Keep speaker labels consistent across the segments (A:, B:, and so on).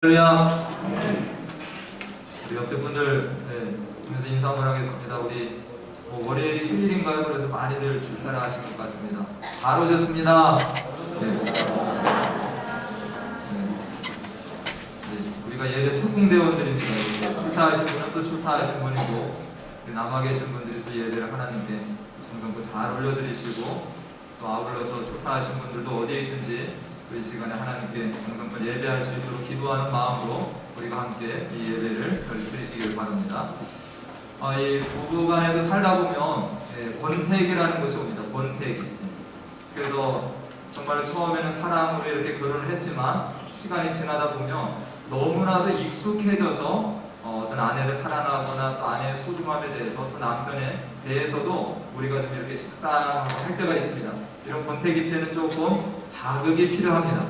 A: 할렐루야. 우리 옆에 분들 보면서 인사 한번 하겠습니다. 우리 월요일이 휴일인가요? 그래서 많이들 출타를 하신 것 같습니다. 잘 오셨습니다. 우리가 예배 특공대원들입니다. 출타하신 분은 또 출타하신 분이고 남아 계신 분들이 또 예배를 하나님께 정성껏 잘 올려드리시고 또 아울러서 출타하신 분들도 어디에 있든지 이 시간에 하나님께 정성껏 예배할 수 있도록 기도하는 마음으로 우리가 함께 이 예배를 드리시길 바랍니다. 이 부부간에도 살다 보면 권태기라는 것이 옵니다. 권태기. 그래서 정말 처음에는 사랑으로 이렇게 결혼을 했지만 시간이 지나다 보면 너무나도 익숙해져서 어떤 아내를 사랑하거나 또 아내의 소중함에 대해서 또 남편에 대해서도 우리가 좀 이렇게 식상할 때가 있습니다. 이런 권태기 때는 조금 자극이 필요합니다.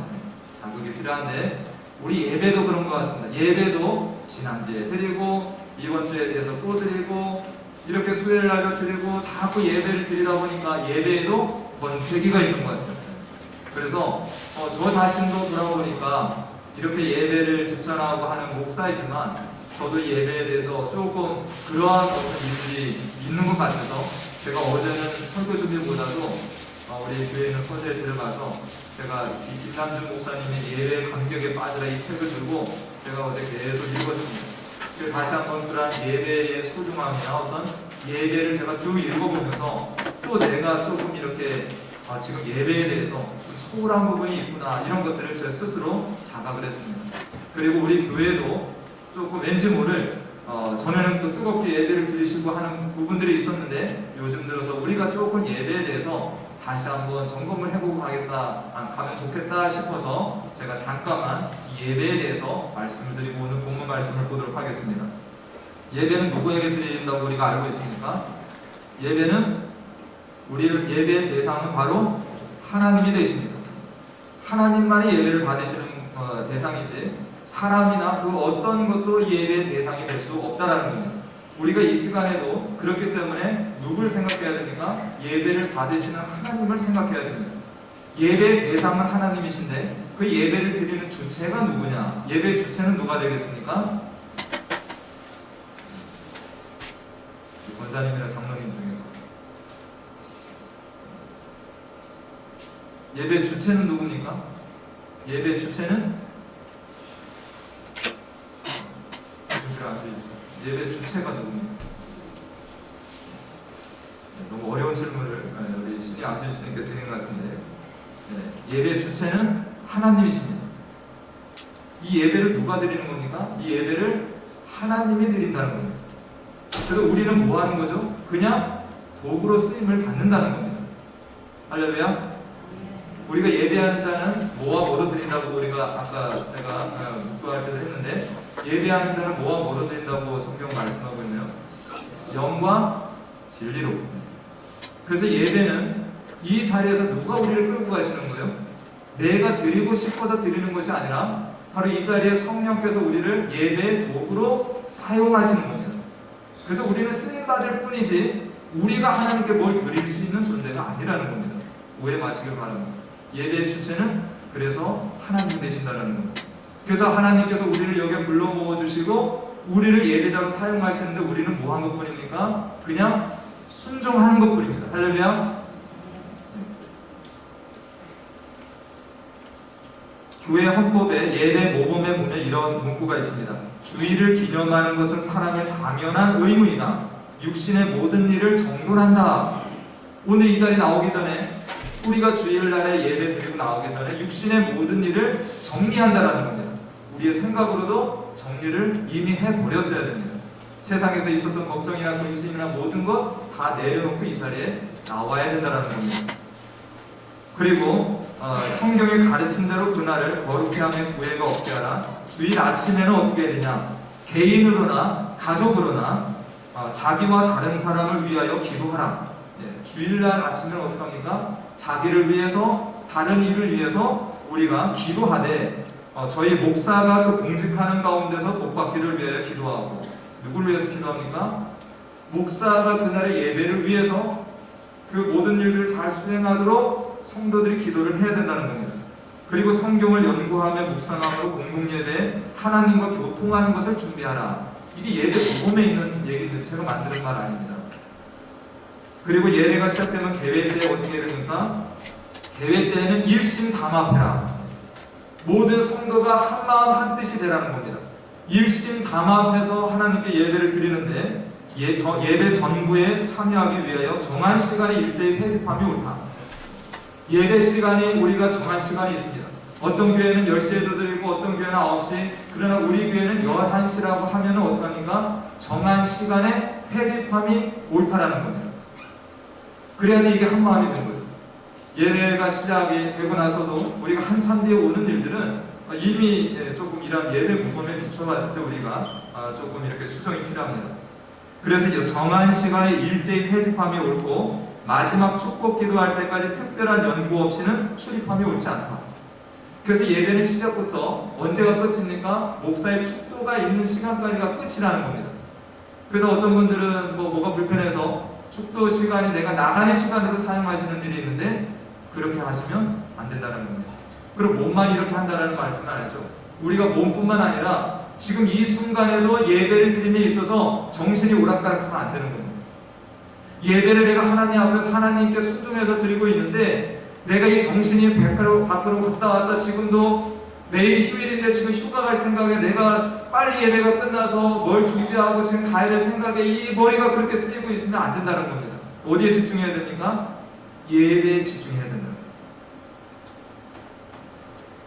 A: 자극이 필요한데 우리 예배도 그런 것 같습니다. 예배도 지난주에 드리고 이번 주에 대해서 또 드리고 이렇게 수요일 날도 드리고 자꾸 예배를 드리다 보니까 예배에도 권태기가 있는 것 같아요. 그래서 저 자신도 돌아보니까 이렇게 예배를 집전하고 하는 목사이지만 저도 예배에 대해서 조금 그러한 어떤 일들이 있는 것 같아서 제가 어제는 설교 준비보다도 우리 교회 있는 서재에 들어가서 제가 김남준 목사님의 예배 감격에 빠지라 이 책을 들고 제가 어제 계속 읽었습니다. 다시 한번 그러한 예배의 소중함이나 어떤 예배를 제가 쭉 읽어보면서 또 내가 조금 이렇게 지금 예배에 대해서 소홀한 부분이 있구나 이런 것들을 제 스스로 자각을 했습니다. 그리고 우리 교회도 조금 왠지 모를 전에는 또 뜨겁게 예배를 드리시고 하는 부분들이 있었는데 요즘 들어서 우리가 조금 예배에 대해서 다시 한번 점검을 해보고 가면 좋겠다 싶어서 제가 잠깐만 이 예배에 대해서 말씀을 드리고 오늘 본문 말씀을 보도록 하겠습니다. 예배는 누구에게 드린다고 우리가 알고 있습니까? 예배는 예배의 대상은 바로 하나님이 되십니다. 하나님만이 예배를 받으시는 대상이지 사람이나 그 어떤 것도 예배의 대상이 될 수 없다라는 겁니다. 우리가 이 시간에도 그렇기 때문에 누굴 생각해야 됩니까? 예배를 받으시는 하나님을 생각해야 됩니다. 예배의 대상은 하나님이신데 그 예배를 드리는 주체가 누구냐? 예배의 주체는 누가 되겠습니까? 권사님이나 장로님 중에서 예배 주체는 누굽니까? 예배 주체는 예배 주체가 누굽니까? 너무 어려운 질문을 우리 신이 아실 수 있으니까 드리는 것 같은데 예배 주체는 하나님이십니다. 이 예배를 누가 드리는 겁니까? 이 예배를 하나님이 드린다는 겁니다. 그래서 우리는 뭐 하는 거죠? 그냥 도구로 쓰임을 받는다는 겁니다. 할렐루야. 우리가 예배하는 자는 뭐와 뭐로 드린다고 우리가 아까 제가 묵도할 때도 했는데 예배하는 자는 뭐와 뭐로 드린다고 성경 말씀하고 있네요. 영과 진리로. 그래서 예배는 이 자리에서 누가 우리를 끌고 가시는 거예요? 내가 드리고 싶어서 드리는 것이 아니라 바로 이 자리에 성령께서 우리를 예배의 도구로 사용하시는 겁니다. 그래서 우리는 쓰임받을 뿐이지 우리가 하나님께 뭘 드릴 수 있는 존재가 아니라는 겁니다. 오해 마시길 바랍니다. 예배의 주체는 그래서 하나님 되신다는 겁니다. 그래서 하나님께서 우리를 여기에 불러 모아주시고 우리를 예배자로 사용하시는데 우리는 뭐 한 것뿐입니까? 그냥 순종하는 것뿐입니다. 할렐루야. 교회 헌법에 예배 모범에 보면 이런 문구가 있습니다. 주일을 기념하는 것은 사람의 당연한 의무이나 육신의 모든 일을 정돈한다. 오늘 이 자리 나오기 전에 우리가 주일날에 예배 드리고 나오기 전에 육신의 모든 일을 정리한다라는 겁니다. 우리의 생각으로도 정리를 이미 해버렸어야 됩니다. 세상에서 있었던 걱정이나 근심이나 모든 것 다 내려놓고 이 자리에 나와야 된다는 겁니다. 그리고 성경이 가르친 대로 그날을 거룩히 하며 구애가 없게 하라. 주일 아침에는 어떻게 해야 되냐? 개인으로나 가족으로나 자기와 다른 사람을 위하여 기도하라. 주일날 아침에는 어떻게 합니까? 자기를 위해서 다른 일을 위해서 우리가 기도하되 저희 목사가 그 공직하는 가운데서 복받기를 위하여 기도하고 누구를 위해서 기도합니까? 목사가 그날의 예배를 위해서 그 모든 일들을 잘 수행하도록 성도들이 기도를 해야 된다는 겁니다. 그리고 성경을 연구하며 묵상함으로 공동예배 하나님과 교통하는 것을 준비하라. 이게 예배 모범에 있는 얘기인데 제가 만드는 말 아닙니다. 그리고 예배가 시작되면 개회 때 어떻게 됩니까? 개회 때에는 일심담합해라. 모든 성도가 한마음 한뜻이 되라는 겁니다. 일심담합해서 하나님께 예배를 드리는데 예배 전부에 참여하기 위하여 정한 시간에 일제히 회집함이 옳다. 예배 시간이 우리가 정한 시간이 있습니다. 어떤 교회는 10시에도 드리고 어떤 교회는 9시, 그러나 우리 교회는 11시라고 하면 어떡합니까? 정한 시간에 회집함이 옳다라는 겁니다. 그래야지 이게 한마음이 된 거예요. 예배가 시작이 되고 나서도 우리가 한참 뒤에 오는 일들은 이미 조금 이런 예배 모범에 비춰봤을 때 우리가 조금 이렇게 수정이 필요합니다. 그래서 정한 시간에 일제히 회집함이 옳고 마지막 축복 기도할 때까지 특별한 연구 없이는 출입함이 옳지 않다. 그래서 예배는 시작부터 언제가 끝입니까? 목사의 축도가 있는 시간까지가 끝이라는 겁니다. 그래서 어떤 분들은 뭐가 불편해서 축도 시간이 내가 나가는 시간으로 사용하시는 일이 있는데 그렇게 하시면 안 된다는 겁니다. 그리고 몸만 이렇게 한다는 말씀은 아니죠. 우리가 몸뿐만 아니라 지금 이 순간에도 예배를 드림에 있어서 정신이 오락가락하면 안 되는 겁니다. 예배를 내가 하나님 앞에서 하나님께 순종해서 드리고 있는데 내가 이 정신이 밖으로 갔다 왔다 지금도 내일이 휴일인데 지금 휴가 갈 생각에 내가 빨리 예배가 끝나서 뭘 준비하고 지금 가야 될 생각에 이 머리가 그렇게 쓰이고 있으면 안 된다는 겁니다. 어디에 집중해야 됩니까? 예배에 집중해야 된다.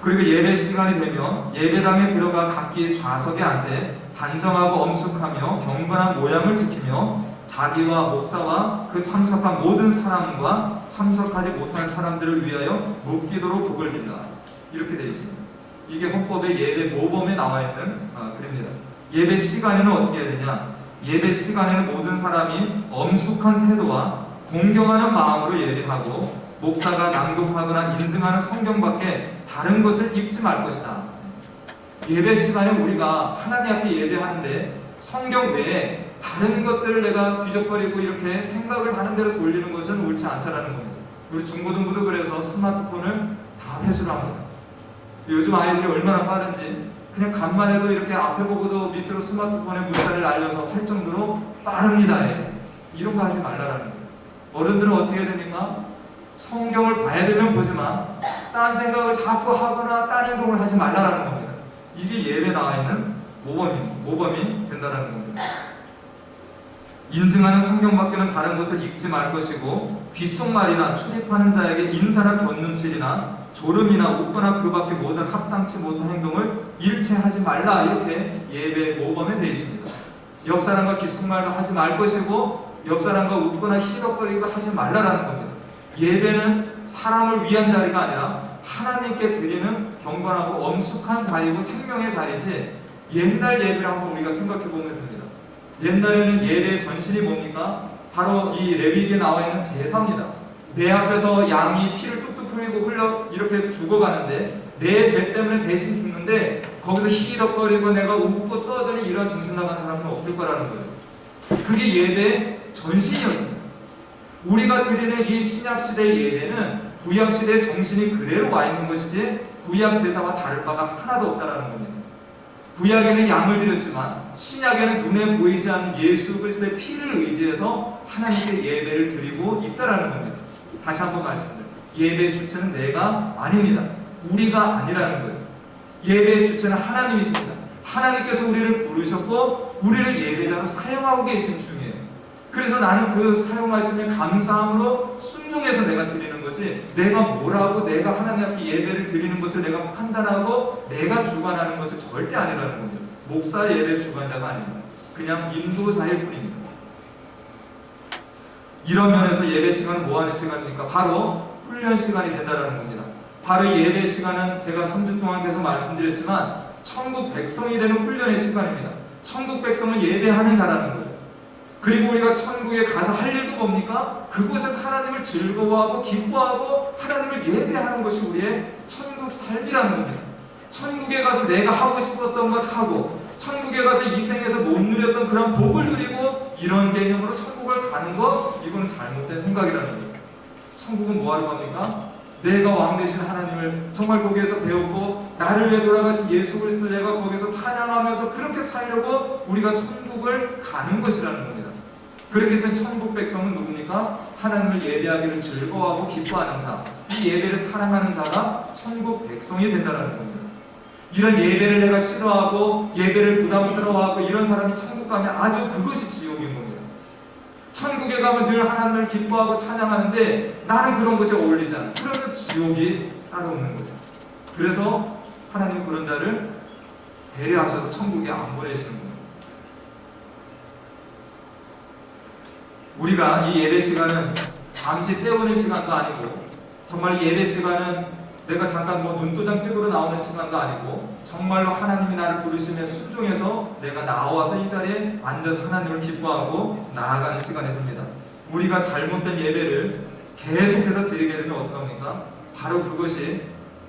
A: 그리고 예배 시간이 되면 예배당에 들어가 각기 좌석에 앉되 단정하고 엄숙하며 경건한 모양을 지키며 자기와 목사와 그 참석한 모든 사람과 참석하지 못한 사람들을 위하여 묻기도록 복을 빌라. 이렇게 되어 있습니다. 이게 헌법의 예배 모범에 나와 있는 글입니다. 예배 시간에는 어떻게 해야 되냐? 예배 시간에는 모든 사람이 엄숙한 태도와 공경하는 마음으로 예배하고 목사가 낭독하거나 인증하는 성경밖에 다른 것을 읽지 말 것이다. 예배 시간에 우리가 하나님 앞에 예배하는데 성경 외에 다른 것들을 내가 뒤적거리고 이렇게 생각을 하는 대로 돌리는 것은 옳지 않다라는 겁니다. 우리 중고등부도 그래서 스마트폰을 다 회수를 합니다. 요즘 아이들이 얼마나 빠른지 그냥 간만 해도 이렇게 앞에 보고도 밑으로 스마트폰에 문자를 알려서 할 정도로 빠릅니다. 이런 거 하지 말라라는 거예요. 어른들은 어떻게 해야 됩니까? 성경을 봐야 되면 보지만 딴 생각을 자꾸 하거나 딴 행동을 하지 말라라는 겁니다. 이게 예배에 나와 있는 모범이 된다는 겁니다. 인증하는 성경밖에는 다른 것을 읽지 말 것이고 귓속말이나 출입하는 자에게 인사나 곁눈질이나 졸음이나 웃거나 그 밖에 모든 합당치 못한 행동을 일체하지 말라. 이렇게 예배 모범에 되어 있습니다. 옆 사람과 귓속말도 하지 말 것이고 옆 사람과 웃거나 희덕거리고 하지 말라라는 겁니다. 예배는 사람을 위한 자리가 아니라 하나님께 드리는 경건하고 엄숙한 자리고 생명의 자리지 옛날 예배를 한번 우리가 생각해 보면 됩니다. 옛날에는 예배의 전신이 뭡니까? 바로 이 레위기에 나와 있는 제사입니다. 내 앞에서 양이 피를 뚝뚝 흘리고 이렇게 죽어가는데 내 죄 때문에 대신 죽는데 거기서 희덕거리고 내가 웃고 떠드는 이런 정신 나간 사람은 없을 거라는 거예요. 그게 예배의 전신이었습니다. 우리가 드리는 이 신약시대의 예배는 구약시대의 정신이 그대로 와 있는 것이지 구약 제사와 다를 바가 하나도 없다는 겁니다. 구약에는 양을 드렸지만 신약에는 눈에 보이지 않는 예수 그리스도의 피를 의지해서 하나님께 예배를 드리고 있다는 겁니다. 다시 한번 말씀드립니다. 예배의 주체는 내가 아닙니다. 우리가 아니라는 거예요. 예배의 주체는 하나님이십니다. 하나님께서 우리를 부르셨고 우리를 예배자로 사용하고 계신 중이에요. 그래서 나는 그 사용하심에 감사함으로 순종해서 내가 드리는 거지 내가 뭐라고 내가 하나님 앞에 예배를 드리는 것을 내가 판단하고 내가 주관하는 것을 절대 아니라는 겁니다. 목사 예배 주관자가 아닙니다. 그냥 인도자일 뿐입니다. 이런 면에서 예배 시간은 뭐하는 시간입니까? 바로 훈련 시간이 된다는 겁니다. 바로 이 예배 시간은 제가 3주 동안 계속 말씀드렸지만 천국 백성이 되는 훈련의 시간입니다. 천국 백성은 예배하는 자라는 거예요. 그리고 우리가 천국에 가서 할 일도 뭡니까? 그곳에서 하나님을 즐거워하고 기뻐하고 하나님을 예배하는 것이 우리의 천국 삶이라는 겁니다. 천국에 가서 내가 하고 싶었던 것 하고 천국에 가서 이 생에서 못 누렸던 그런 복을 누리고 이런 개념으로 천국을 가는 것 이건 잘못된 생각이라는 겁니다. 천국은 뭐하러 갑니까? 내가 왕 되신 하나님을 정말 거기에서 배우고 나를 위해 돌아가신 예수 그리스도를 내가 거기서 찬양하면서 그렇게 살려고 우리가 천국을 가는 것이라는 겁니다. 그렇기 때문에 천국 백성은 누굽니까? 하나님을 예배하기를 즐거워하고 기뻐하는 자, 이 예배를 사랑하는 자가 천국 백성이 된다는 겁니다. 이런 예배를 내가 싫어하고 예배를 부담스러워하고 이런 사람이 천국 가면 아주 그것이 지옥인 겁니다. 천국에 가면 늘 하나님을 기뻐하고 찬양하는데 나는 그런 것이 어울리지 않아. 그러면 지옥이 따라오는 거죠. 그래서 하나님은 그런 자를 배려하셔서 천국에 안 보내시는 겁니다. 우리가 이 예배 시간은 잠시 때우는 시간도 아니고 정말 이 예배 시간은 내가 잠깐 눈도장 찍으러 나오는 시간도 아니고 정말로 하나님이 나를 부르시며 순종해서 내가 나와서 이 자리에 앉아서 하나님을 기뻐하고 나아가는 시간이 됩니다. 우리가 잘못된 예배를 계속해서 드리게 되면 어떡합니까? 바로 그것이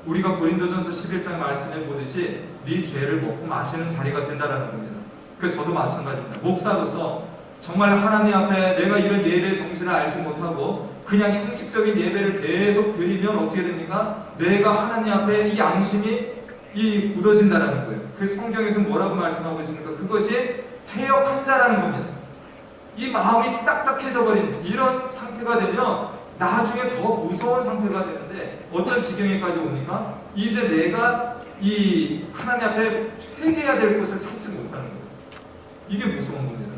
A: 우리가 고린도전서 11장 말씀해 보듯이 네 죄를 먹고 마시는 자리가 된다는 겁니다. 그래서 저도 마찬가지입니다. 목사로서 정말 하나님 앞에 내가 이런 예배의 정신을 알지 못하고 그냥 형식적인 예배를 계속 드리면 어떻게 됩니까? 내가 하나님 앞에 이 양심이 굳어진다는 거예요. 그 성경에서 뭐라고 말씀하고 있습니까? 그것이 패역한 자라는 겁니다. 이 마음이 딱딱해져 버린 이런 상태가 되면 나중에 더 무서운 상태가 되는데 어떤 지경에까지 옵니까? 이제 내가 이 하나님 앞에 회개해야 될 곳을 찾지 못하는 거예요. 이게 무서운 겁니다.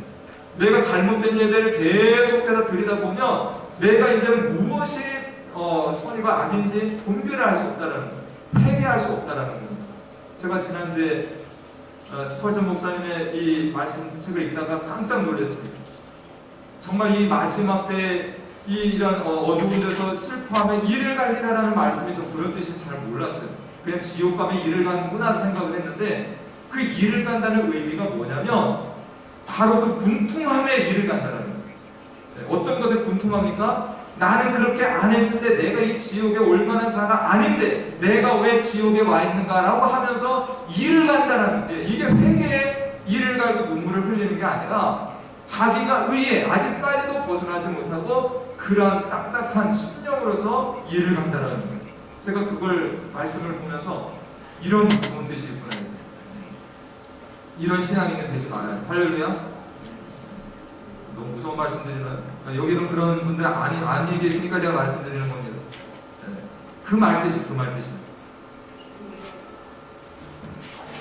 A: 내가 잘못된 예배를 계속해서 드리다 보면 내가 이제 무엇이 선이가 악인지 분별을 할 수 없다라는 거예요. 회개할 수 없다라는 겁니다. 제가 지난주에 스펄전 목사님의 이 말씀 책을 읽다가 깜짝 놀랐습니다. 정말 이 마지막 때 이런 어두운 데서 슬퍼하면 이를 갈리라라는 말씀이 좀 그런 뜻인지 잘 몰랐어요. 그냥 지옥 가면 이를 가는구나 생각을 했는데 그 이를 간다는 의미가 뭐냐면 바로 그 분통함에 이를 간다는 거예요. 어떤 것에 분통합니까? 나는 그렇게 안 했는데 내가 이 지옥에 올 만한 자가 아닌데 내가 왜 지옥에 와 있는가라고 하면서 이를 간다는 거예요. 이게 회개에 이를 갈고 눈물을 흘리는 게 아니라 자기가 의에 아직까지도 벗어나지 못하고 그런 딱딱한 신령으로서 이를 간다는 거예요. 제가 그걸 말씀을 보면서 이런 무서운 뜻이 있구나. 이런 신앙인이 되지 말아요. 할렐루야. 너무 무서운 말씀드리면 여기는 그런 분들 아니 계시니까 제가 말씀드리는 겁니다. 그 말뜻이 그 말뜻입니다.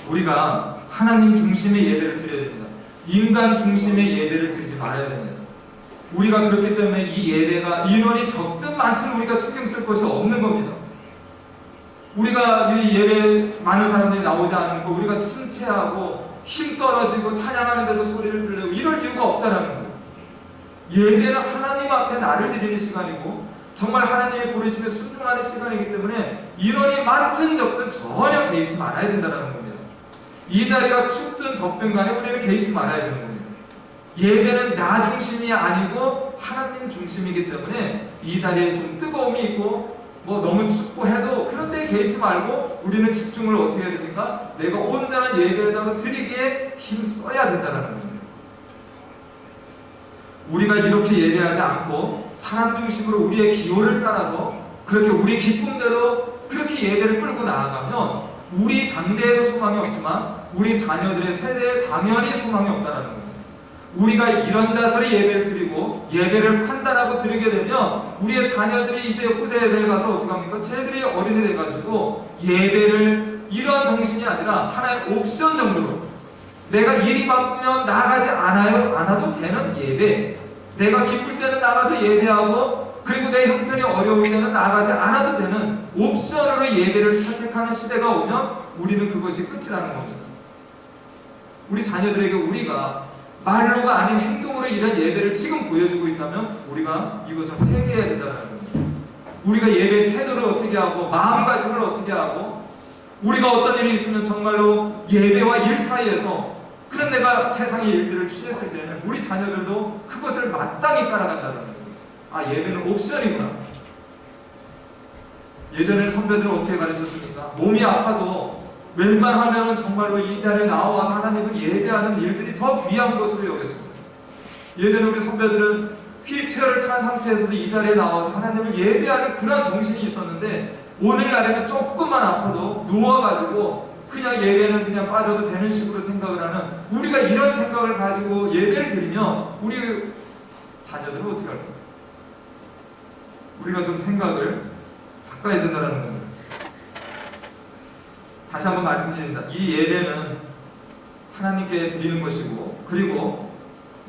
A: 우리가 하나님 중심의 예배를 드려야 됩니다. 인간 중심의 예배를 드리지 말아야 됩니다. 우리가 그렇기 때문에 이 예배가 인원이 적든 많든 우리가 신경 쓸 것이 없는 겁니다. 우리가 이 예배에 많은 사람들이 나오지 않는 거 우리가 침체하고 힘 떨어지고 찬양하는데도 소리를 들리고 이럴 이유가 없다는 거예요. 예배는 하나님 앞에 나를 드리는 시간이고 정말 하나님의 부르심에 순종하는 시간이기 때문에 인원이 많든 적든 전혀 개의치 말아야 된다는 겁니다. 이 자리가 춥든 덥든 간에 우리는 개의치 말아야 되는 겁니다. 예배는 나 중심이 아니고 하나님 중심이기 때문에 이 자리에 좀 뜨거움이 있고 너무 춥고 해도 그런데 개의치 말고 우리는 집중을 어떻게 해야 됩니까? 내가 온전한 예배를 드리기에 힘써야 된다는 겁니다. 우리가 이렇게 예배하지 않고 사람 중심으로 우리의 기호를 따라서 그렇게 우리 기쁨대로 그렇게 예배를 끌고 나아가면 우리 당대에도 소망이 없지만 우리 자녀들의 세대에 당연히 소망이 없다는 겁니다. 우리가 이런 자세로 예배를 드리고 예배를 판단하고 드리게 되면 우리의 자녀들이 이제 후세대에 가서 어떻게 합니까? 쟤들이 어린이 돼가지고 예배를 이런 정신이 아니라 하나의 옵션 정도로 내가 일이 바쁘면 나가지 않아도 되는 예배, 내가 기쁠 때는 나가서 예배하고 그리고 내 형편이 어려울 때는 나가지 않아도 되는 옵션으로 예배를 채택하는 시대가 오면 우리는 그것이 끝이라는 겁니다. 우리 자녀들에게 우리가 말로가 아닌 행동으로 이런 예배를 지금 보여주고 있다면 우리가 이것을 회개해야 된다는 겁니다. 우리가 예배의 태도를 어떻게 하고 마음가짐을 어떻게 하고 우리가 어떤 일이 있으면 정말로 예배와 일 사이에서 그런 내가 세상의 일들을 취했을 때는 우리 자녀들도 그것을 마땅히 따라간다는 거예요. 아, 예배는 옵션이구나. 예전에 선배들은 어떻게 가르쳤습니까? 몸이 아파도 웬만하면 정말로 이 자리에 나와서 하나님을 예배하는 일들이 더 귀한 것으로 여겼습니다. 예전에 우리 선배들은 휠체어를 탄 상태에서도 이 자리에 나와서 하나님을 예배하는 그런 정신이 있었는데, 오늘날에는 조금만 아파도 누워가지고 그냥 예배는 그냥 빠져도 되는 식으로 생각을 하는, 우리가 이런 생각을 가지고 예배를 드리면 우리 자녀들은 어떻게 할까요? 우리가 좀 생각을 바꿔야 된다는 겁니다. 다시 한번 말씀드립니다. 이 예배는 하나님께 드리는 것이고, 그리고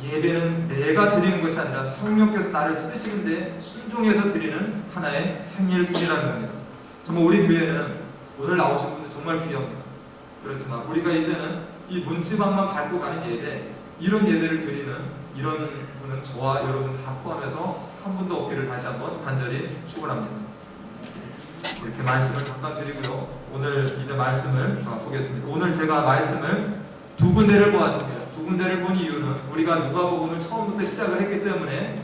A: 예배는 내가 드리는 것이 아니라 성령께서 나를 쓰시는데 순종해서 드리는 하나의 행위일 뿐이라는 겁니다. 정말 우리 교회는 오늘 나오신 분들 정말 귀합니다. 그렇지만 우리가 이제는 이 문지방만 밟고 가는 예배, 이런 예배를 드리는 이런 분은 저와 여러분 다 포함해서 한 분도 없기를 다시 한번 간절히 축원합니다. 이렇게 말씀을 잠깐 드리고요. 오늘 이제 말씀을 보겠습니다. 오늘 제가 말씀을 두 군데를 보았습니다. 두 군데를 본 이유는 우리가 누가복음을 처음부터 시작을 했기 때문에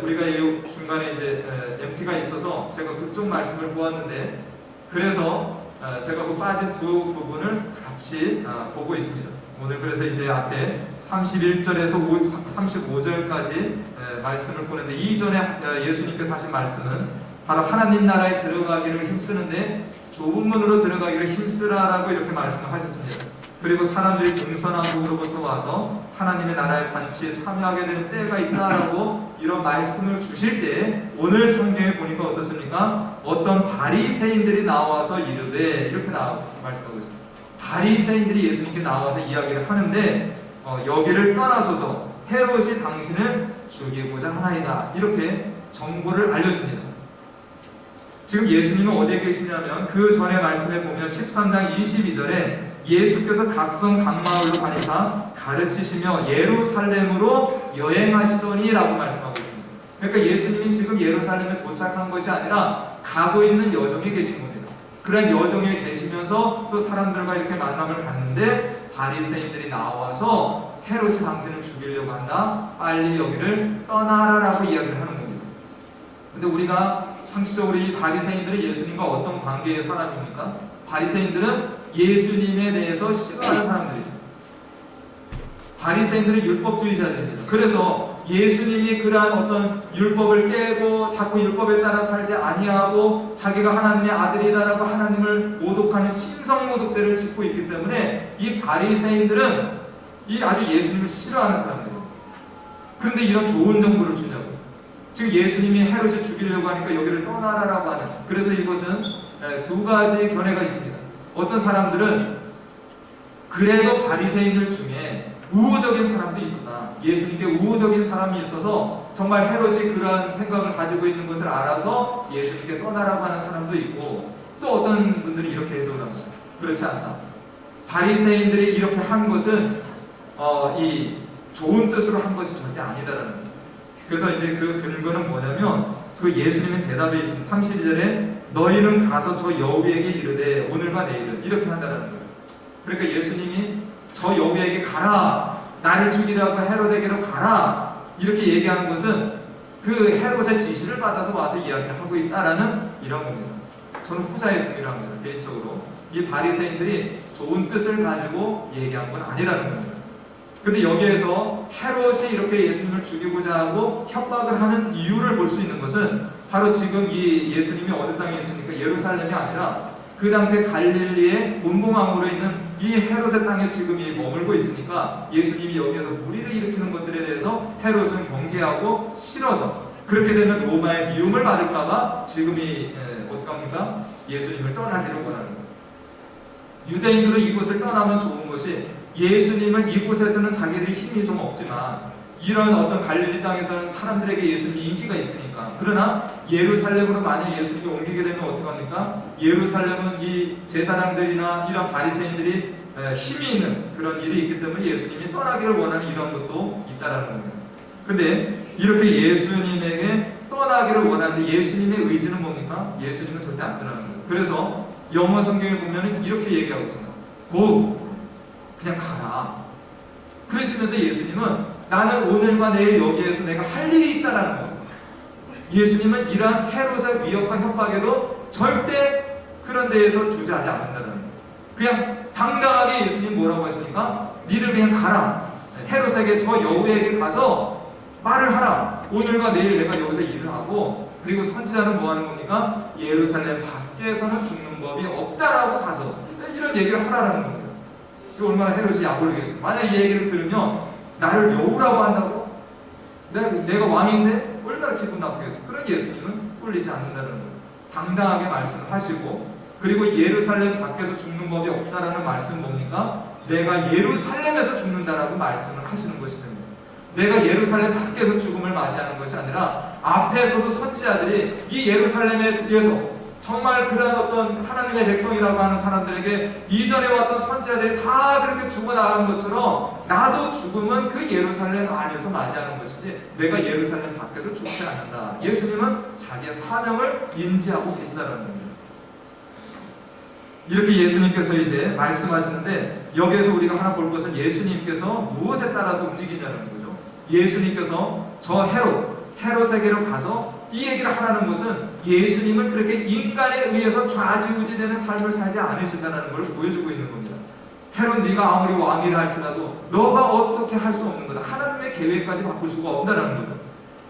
A: 우리가 이 중간에 이제 MT가 있어서 제가 그쪽 말씀을 보았는데, 그래서 제가 그 빠진 두 부분을 같이 보고 있습니다. 오늘 그래서 이제 앞에 31절에서 35절까지 말씀을 보는데, 이전에 예수님께서 하신 말씀은 바로 하나님 나라에 들어가기를 힘쓰는데 좁은 문으로 들어가기를 힘쓰라라고 이렇게 말씀하셨습니다. 그리고 사람들이 동서남북으로부터 와서 하나님의 나라의 잔치에 참여하게 되는 때가 있다라고 이런 말씀을 주실 때, 오늘 성경에 보니까 어떻습니까? 어떤 바리새인들이 나와서 이르되, 이렇게 말씀하고 있습니다. 바리새인들이 예수님께 나와서 이야기를 하는데 여기를 떠나소서 헤롯이 당신을 죽이고자 하나이다, 이렇게 정보를 알려줍니다. 지금 예수님은 어디에 계시냐면, 그 전에 말씀에 보면 13장 22절에 예수께서 각성 각마을로 다니사 가르치시며 예루살렘으로 여행하시더니 라고 말씀하고 있습니다. 그러니까 예수님이 지금 예루살렘에 도착한 것이 아니라 가고 있는 여정에 계신 겁니다. 그런 여정에 계시면서 또 사람들과 이렇게 만남을 갖는데, 바리새인들이 나와서 헤롯이 당신을 죽이려고 한다, 빨리 여기를 떠나라라고 이야기를 하는 겁니다. 근데 우리가 상식적으로 이 바리새인들이 예수님과 어떤 관계의 사람입니까? 바리새인들은 예수님에 대해서 싫어하는 사람들이죠. 바리새인들은 율법주의자들입니다. 그래서 예수님이 그러한 어떤 율법을 깨고 자꾸 율법에 따라 살지 아니하고 자기가 하나님의 아들이다라고 하나님을 모독하는 신성모독죄를 짓고 있기 때문에 이 바리새인들은 아주 예수님을 싫어하는 사람들이에요. 그런데 이런 좋은 정보를 주냐고. 지금 예수님이 헤롯을 죽이려고 하니까 여기를 떠나라라고 하는, 그래서 이것은 두 가지 견해가 있습니다. 어떤 사람들은 그래도 바리새인들 중에 우호적인 사람도 있었다. 예수님께 우호적인 사람이 있어서 정말 헤롯이 그러한 생각을 가지고 있는 것을 알아서 예수님께 떠나라고 하는 사람도 있고, 또 어떤 분들이 이렇게 해석을 합니다. 그렇지 않다. 바리새인들이 이렇게 한 것은 이 좋은 뜻으로 한 것이 절대 아니다라는 거예요. 그래서 이제 그 근거는 뭐냐면, 그 예수님의 대답에 있습니다. 32절에 너희는 가서 저 여우에게 이르되 오늘과 내일은, 이렇게 한다는 거예요. 그러니까 예수님이 저 여우에게 가라, 나를 죽이라고 헤롯에게로 가라, 이렇게 얘기하는 것은 그 헤롯의 지시를 받아서 와서 이야기를 하고 있다라는 이런 겁니다. 저는 후자에 동의를 합니다. 개인적으로 이 바리새인들이 좋은 뜻을 가지고 얘기한 건 아니라는 겁니다. 근데 여기에서 헤롯이 이렇게 예수님을 죽이고자 하고 협박을 하는 이유를 볼 수 있는 것은 바로 지금 이 예수님이 어느 땅에 있으니까 예루살렘이 아니라 그 당시에 갈릴리의 본봉왕으로 있는 이 헤롯의 땅에 지금 머물고 있으니까, 예수님이 여기에서 무리를 일으키는 것들에 대해서 헤롯은 경계하고 싫어서, 그렇게 되면 로마의 미움을 받을까봐 지금이 어떡합니까? 예수님을 떠나기를 원하는 거예요. 유대인들은 이곳을 떠나면 좋은 것이, 예수님을 이곳에서는 자기들이 힘이 좀 없지만 이런 어떤 갈릴리 땅에서는 사람들에게 예수님이 인기가 있으니까. 그러나 예루살렘으로 만약 예수님이 옮기게 되면 어떡합니까? 예루살렘은 이 제사장들이나 이런 바리새인들이 힘이 있는 그런 일이 있기 때문에 예수님이 떠나기를 원하는 이런 것도 있다라는 겁니다. 근데 이렇게 예수님에게 떠나기를 원하는데 예수님의 의지는 뭡니까? 예수님은 절대 안 떠나는 거예요. 그래서 영어 성경에 보면은 이렇게 얘기하고 있습니다. 그냥 가라. 그러시면서 예수님은 나는 오늘과 내일 여기에서 내가 할 일이 있다라는 거예요. 예수님은 이러한 헤롯의 위협과 협박에도 절대 그런 데에서 주저하지 않는다는 거예요. 그냥 당당하게 예수님 뭐라고 하십니까? 니들 그냥 가라. 헤롯에게 저 여우에게 가서 말을 하라. 오늘과 내일 내가 여기서 일을 하고, 그리고 선지자는 뭐 하는 겁니까? 예루살렘 밖에서는 죽는 법이 없다라고 가서 이런 얘기를 하라는 겁니다. 이거 얼마나 헤롯이 약올리겠어요. 만약 이 얘기를 들으면 나를 여우라고 한다고? 내가 왕인데 얼마나 기분 나쁘겠어요. 그런 예수님은 꿀리지 않는다는 거예요. 당당하게 말씀을 하시고, 그리고 예루살렘 밖에서 죽는 법이 없다라는 말씀은 뭡니까? 내가 예루살렘에서 죽는다라고 말씀을 하시는 것이 됩니다. 내가 예루살렘 밖에서 죽음을 맞이하는 것이 아니라 앞에서도 선지자들이 이 예루살렘에 의해서 정말 그런 어떤 하나님의 백성이라고 하는 사람들에게 이전에 왔던 선지자들이 다 그렇게 죽어나간 것처럼 나도 죽음은 그 예루살렘 안에서 맞이하는 것이지 내가 예루살렘 밖에서 죽지 않는다. 예수님은 자기의 사명을 인지하고 계시다는 겁니다. 이렇게 예수님께서 이제 말씀하시는데, 여기에서 우리가 하나 볼 것은 예수님께서 무엇에 따라서 움직이냐는 거죠. 예수님께서 저 헤롯에게로 가서 이 얘기를 하라는 것은 예수님은 그렇게 인간에 의해서 좌지우지되는 삶을 살지 않으신다는 걸 보여주고 있는 겁니다. 헤롯 네가 아무리 왕이라 할지라도 너가 어떻게 할 수 없는 거다. 하나님의 계획까지 바꿀 수가 없다는 거죠.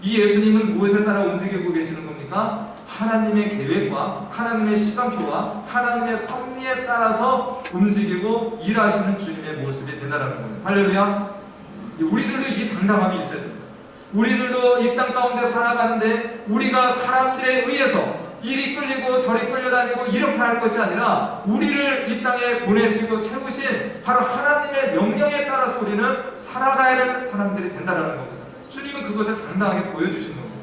A: 이 예수님은 무엇에 따라 움직이고 계시는 겁니까? 하나님의 계획과 하나님의 시간표와 하나님의 섭리에 따라서 움직이고 일하시는 주님의 모습이 된다는 겁니다. 할렐루야. 우리들도 이 당당함이 있어야 됩니다. 우리들도 이 땅 가운데 살아가는데 우리가 사람들에 의해서 이리 끌리고 저리 끌려다니고 이렇게 할 것이 아니라 우리를 이 땅에 보내시고 세우신 바로 하나님의 명령에 따라서 우리는 살아가야 되는 사람들이 된다는 겁니다. 주님은 그것을 당당하게 보여주신 겁니다.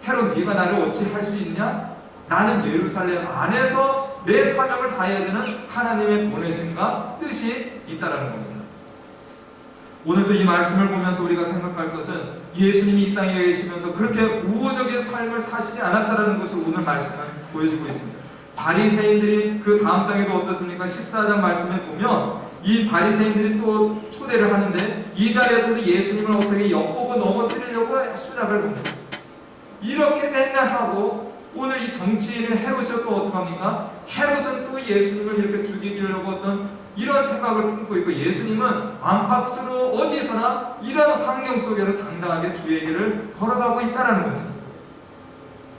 A: 헤롯 네가 나를 어찌 할 수 있냐? 나는 예루살렘 안에서 내 사명을 다해야 되는 하나님의 보내심과 뜻이 있다는 겁니다. 오늘도 이 말씀을 보면서 우리가 생각할 것은 예수님이 이 땅에 계시면서 그렇게 우호적인 삶을 사시지 않았다는 것을 오늘 말씀을 보여주고 있습니다. 바리새인들이 그 다음 장에도 어떻습니까? 14장 말씀에 보면 이 바리새인들이 또 초대를 하는데 이 자리에서도 예수님을 어떻게 엿보고 넘어뜨리려고 수작을 봅니다. 이렇게 맨날 하고 오늘 이 정치인인 헤롯이 또 어떡합니까? 헤롯은 또 예수님을 이렇게 죽이려고 어떤 이런 생각을 품고 있고, 예수님은 안팎으로 어디서나 이런 환경 속에서 당당하게 주의 길을 걸어가고 있다는 겁니다.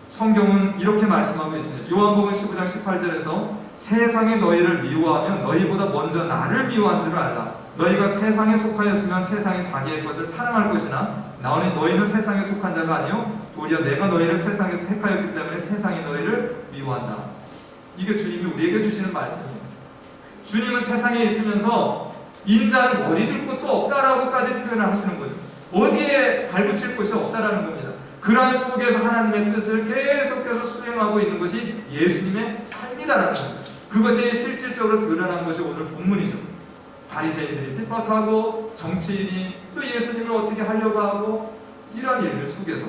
A: 성경은 이렇게 말씀하고 있습니다. 요한복음 15장 18절에서 세상이 너희를 미워하면 너희보다 먼저 나를 미워한 줄을 알라. 너희가 세상에 속하였으면 세상이 자기의 것을 사랑할 것이나 나오니 너희는 세상에 속한 자가 아니요 도리어 내가 너희를 세상에서 택하였기 때문에 세상이 너희를 미워한다. 이게 주님이 우리에게 주시는 말씀입니다. 주님은 세상에 있으면서 인자는 머리 들 곳도 없다라고까지 표현을 하시는 거죠. 어디에 발붙일 곳이 없다라는 겁니다. 그러한 속에서 하나님의 뜻을 계속해서 수행하고 있는 것이 예수님의 삶이다라는 겁니다. 그것이 실질적으로 드러난 것이 오늘 본문이죠. 바리새인들이 핍박하고 정치인이 또 예수님을 어떻게 하려고 하고 이런 일들 속에서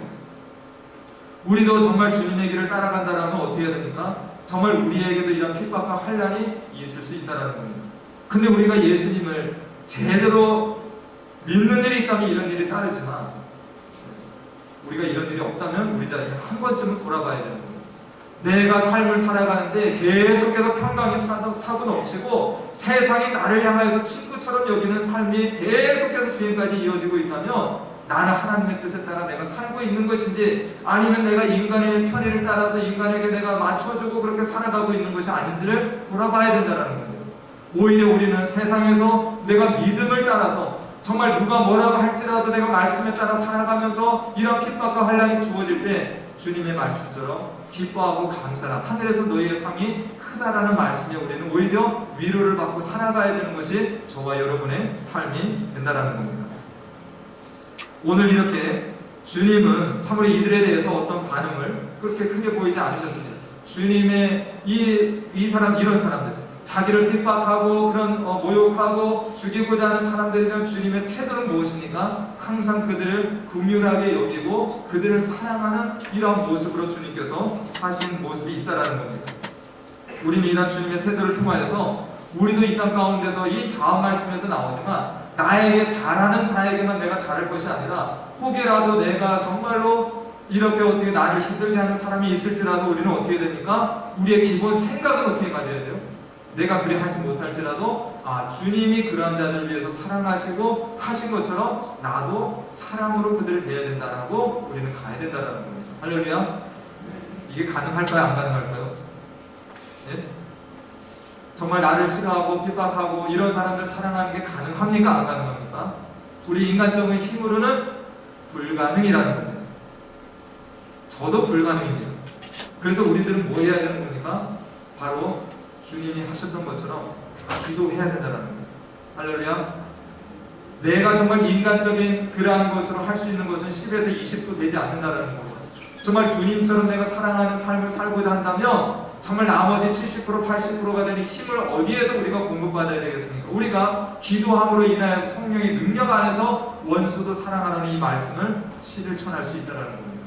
A: 우리도 정말 주님의 길을 따라간다라면 어떻게 해야 됩니까? 정말 우리에게도 이런 핍박과 환난이 있을 수 있다는 겁니다. 근데 우리가 예수님을 제대로 믿는 일이 있다면 이런 일이 따르지만 우리가 이런 일이 없다면 우리 자신 한 번쯤은 돌아봐야 되는 겁니다. 내가 삶을 살아가는데 계속해서 평강이 차고 넘치고 세상이 나를 향하여서 친구처럼 여기는 삶이 계속해서 지금까지 이어지고 있다면 나는 하나님의 뜻에 따라 내가 살고 있는 것인지 아니면 내가 인간의 편의를 따라서 인간에게 내가 맞춰주고 그렇게 살아가고 있는 것이 아닌지를 돌아봐야 된다는 겁니다. 오히려 우리는 세상에서 내가 믿음을 따라서 정말 누가 뭐라고 할지라도 내가 말씀에 따라 살아가면서 이런 핍박과 환난이 주어질 때 주님의 말씀처럼 기뻐하고 감사라 하늘에서 너희의 삶이 크다라는 말씀에 우리는 오히려 위로를 받고 살아가야 되는 것이 저와 여러분의 삶이 된다는 겁니다. 오늘 이렇게 주님은 참으로 이들에 대해서 어떤 반응을 그렇게 크게 보이지 않으셨습니다. 주님의 이런 사람들, 자기를 핍박하고 그런 모욕하고 죽이고자 하는 사람들에 대한 주님의 태도는 무엇입니까? 항상 그들을 긍휼하게 여기고 그들을 사랑하는 이러한 모습으로 주님께서 사신 모습이 있다라는 겁니다. 우리는 이런 주님의 태도를 통하여서 우리도 이 땅 가운데서 이 다음 말씀에도 나오지만 나에게 잘하는 자에게만 내가 잘할 것이 아니라 혹여라도 내가 정말로 이렇게 어떻게 나를 힘들게 하는 사람이 있을지라도 우리는 어떻게 됩니까? 우리의 기본 생각은 어떻게 가져야 돼요? 내가 그리 하지 못할지라도 주님이 그런 자들을 위해서 사랑하시고 하신 것처럼 나도 사랑으로 그들을 대해야 된다라고 우리는 가야 된다는 겁니다. 할렐루야. 이게 가능할까요? 안 가능할까요? 예? 정말 나를 싫어하고 핍박하고 이런 사람들 사랑하는 게 가능합니까? 안 가능합니까? 우리 인간적인 힘으로는 불가능이라는 겁니다. 저도 불가능입니다. 그래서 우리들은 뭐 해야 되는 겁니까? 바로 주님이 하셨던 것처럼 기도해야 된다는 겁니다. 할렐루야. 내가 정말 인간적인 그러한 것으로 할 수 있는 것은 10에서 20도 되지 않는다는 겁니다. 정말 주님처럼 내가 사랑하는 삶을 살고자 한다면 정말 나머지 70%, 80%가 되는 힘을 어디에서 우리가 공급받아야 되겠습니까? 우리가 기도함으로 인하여서 성령의 능력 안에서 원수도 사랑하는 이 말씀을 실천할 수 있다는 겁니다.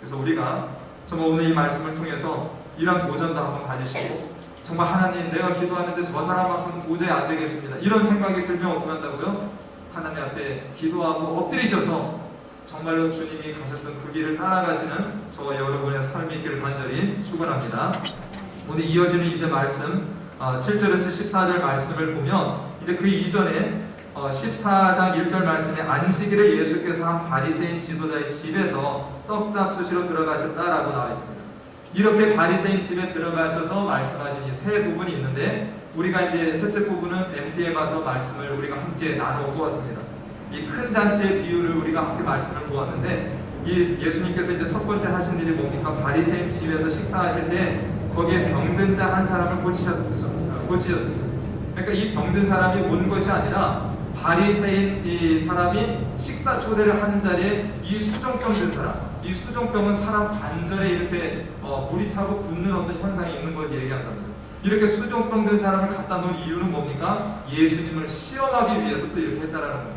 A: 그래서 우리가 정말 오늘 이 말씀을 통해서 이런 도전도 한번 가지시고 정말 하나님 내가 기도하는데 저 사람만큼은 도저히 안 되겠습니다. 이런 생각이 들면 어떻게 한다고요? 하나님 앞에 기도하고 엎드리셔서 정말로 주님이 가셨던 그 길을 따라가시는 저와 여러분의 삶이 있기를 간절히 축원합니다. 오늘 이어지는 이제 말씀 7절에서 14절 말씀을 보면 이제 그 이전에 14장 1절 말씀에 안식일에 예수께서 한 바리새인 지도자의 집에서 떡 잡수시러 들어가셨다라고 나와 있습니다. 이렇게 바리새인 집에 들어가셔서 말씀하신 이 세 부분이 있는데 우리가 이제 셋째 부분은 MT에 가서 말씀을 우리가 함께 나누어 보았습니다. 이 큰 잔치의 비유를 우리가 함께 말씀을 보았는데 이 예수님께서 이제 첫 번째 하신 일이 뭡니까? 바리새인 집에서 식사하실 때 거기에 병든 자 한 사람을 고치셨습니다. 그러니까 이 병든 사람이 온 것이 아니라 바리새인 이 사람이 식사 초대를 하는 자리에 이 수종병 든 사람, 이 수종병은 사람 관절에 이렇게 물이 차고 붓는 어떤 현상이 있는 걸 얘기한답니다. 이렇게 수종병 든 사람을 갖다 놓은 이유는 뭡니까? 예수님을 시험하기 위해서 또 이렇게 했다라는 겁니다.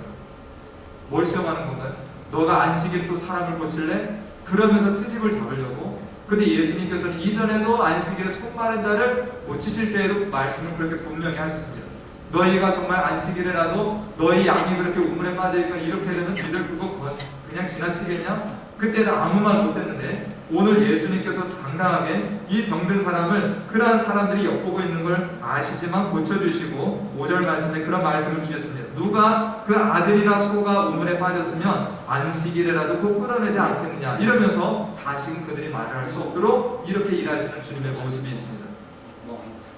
A: 뭘 시험하는 건가요? 너가 안식일 또 사람을 고칠래? 그러면서 트집을 잡으려고. 근데 예수님께서는 이전에도 안식일에 손 마른 자를 고치실 때에도 말씀을 그렇게 분명히 하셨습니다. 너희가 정말 안식일에라도 너희 양이 그렇게 우물에 빠져있거나 이렇게 되면 너희들 그거 그냥 지나치겠냐? 그때는 아무 말 못했는데 오늘 예수님께서 당당하게 이 병든 사람을 그러한 사람들이 엿보고 있는 걸 아시지만 고쳐주시고 5절 말씀에 그런 말씀을 주셨습니다. 누가 그 아들이나 소가 우물에 빠졌으면 안식일에라도 그거 끌어내지 않겠느냐 이러면서 다시금 그들이 말을 할 수 없도록 이렇게 일하시는 주님의 모습이 있습니다.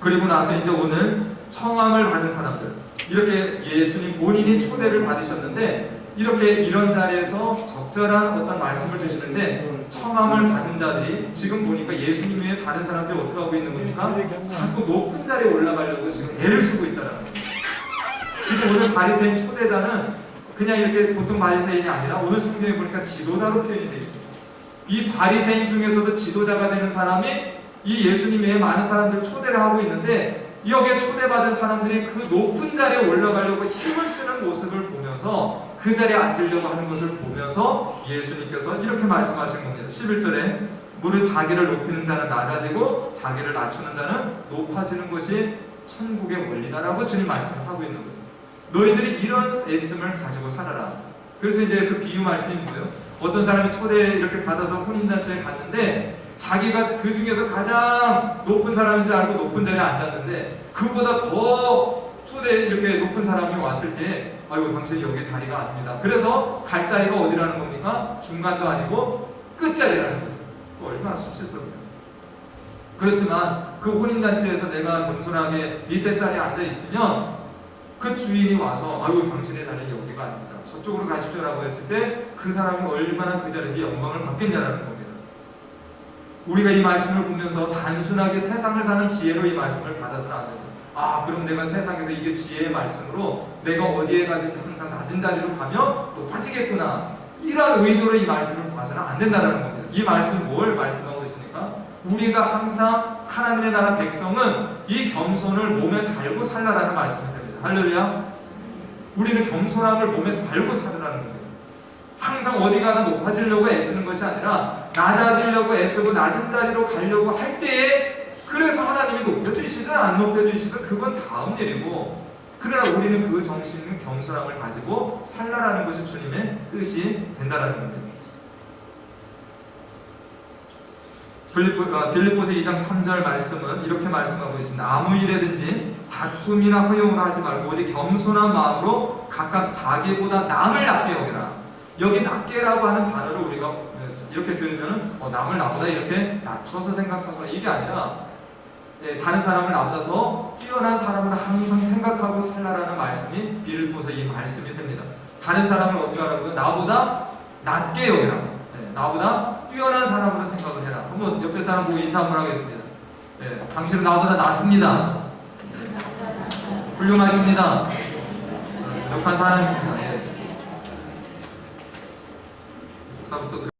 A: 그리고 나서 이제 오늘 청함을 받은 사람들 이렇게 예수님 본인이 초대를 받으셨는데 이렇게 이런 자리에서 적절한 어떤 말씀을 주시는데 청함을 받은 자들이 지금 보니까 예수님 외에 다른 사람들이 어떻게 하고 있는 겁니까? 자꾸 높은 자리에 올라가려고 지금 애를 쓰고 있다는 겁니다. 지금 오늘 바리새인 초대자는 그냥 이렇게 보통 바리새인이 아니라 오늘 성경에 보니까 지도자로 표현이 되어 있습니다. 이 바리새인 중에서도 지도자가 되는 사람이 이 예수님 외에 많은 사람들을 초대를 하고 있는데 여기에 초대받은 사람들이 그 높은 자리에 올라가려고 힘을 쓰는 모습을 보면서 그 자리에 앉으려고 하는 것을 보면서 예수님께서 이렇게 말씀하신 겁니다. 11절에 무릇 자기를 높이는 자는 낮아지고 자기를 낮추는 자는 높아지는 것이 천국의 원리다라고 주님 말씀하고 있는 거예요. 너희들이 이런 애씀을 가지고 살아라. 그래서 이제 그 비유 말씀이 뭐예요? 어떤 사람이 초대 이렇게 받아서 혼인잔치에 갔는데 자기가 그 중에서 가장 높은 사람인 줄 알고 높은 자리에 앉았는데 그보다 더 초대 이렇게 높은 사람이 왔을 때 아이고 당신이 여기 자리가 아닙니다. 그래서 갈 자리가 어디라는 겁니까? 중간도 아니고 끝자리라는 거예요. 얼마나 수치스럽네요. 그렇지만 그 혼인잔치에서 내가 겸손하게 밑에 자리에 앉아있으면 그 주인이 와서 아이고 당신의 자리는 여기가 아닙니다. 저쪽으로 가십시오라고 했을 때 그 사람이 얼마나 그 자리에서 영광을 받겠냐라는 겁니다. 우리가 이 말씀을 보면서 단순하게 세상을 사는 지혜로 이 말씀을 받아서는 안 됩니다. 그럼 내가 세상에서 이게 지혜의 말씀으로 내가 어디에 가든지 항상 낮은 자리로 가면 높아지겠구나. 이런 의도로 이 말씀을 봐서는 안 된다는 겁니다. 이 말씀은 뭘 말씀하고 있습니까? 우리가 항상 하나님의 나라 백성은 이 겸손을 몸에 달고 살라라는 말씀이 됩니다. 할렐루야. 우리는 겸손함을 몸에 달고 살으라는 겁니다. 항상 어디 가나 높아지려고 애쓰는 것이 아니라 낮아지려고 애쓰고 낮은 자리로 가려고 할 때에 그래서 하나님이 높여주시든 안 높여주시든 그건 다음 일이고 그러나 우리는 그 정신은 겸손함을 가지고 살라라는 것이 주님의 뜻이 된다라는 겁니다. 빌립보서 2장 3절 말씀은 이렇게 말씀하고 있습니다. 아무 일에든지 다툼이나 허용을 하지 말고 오직 겸손한 마음으로 각각 자기보다 남을 낮게 여기라. 여기 낮게라고 하는 단어를 우리가 이렇게 들으면 남을 나보다 이렇게 낮춰서 생각하거나 이게 아니라 다른 사람을 나보다 더 뛰어난 사람을 항상 생각하고 살라라는 말씀이 빌립보서 이 말씀이 됩니다. 다른 사람을 어떻게 하라고요? 나보다 낮게 여기라. 나보다 뛰어난 사람으로 생각을 해라. 한번 옆에 사람 보고 인사 한번 하겠습니다. 당신은 나보다 낫습니다. 훌륭하십니다. 부족한 사람입니다. 목사부터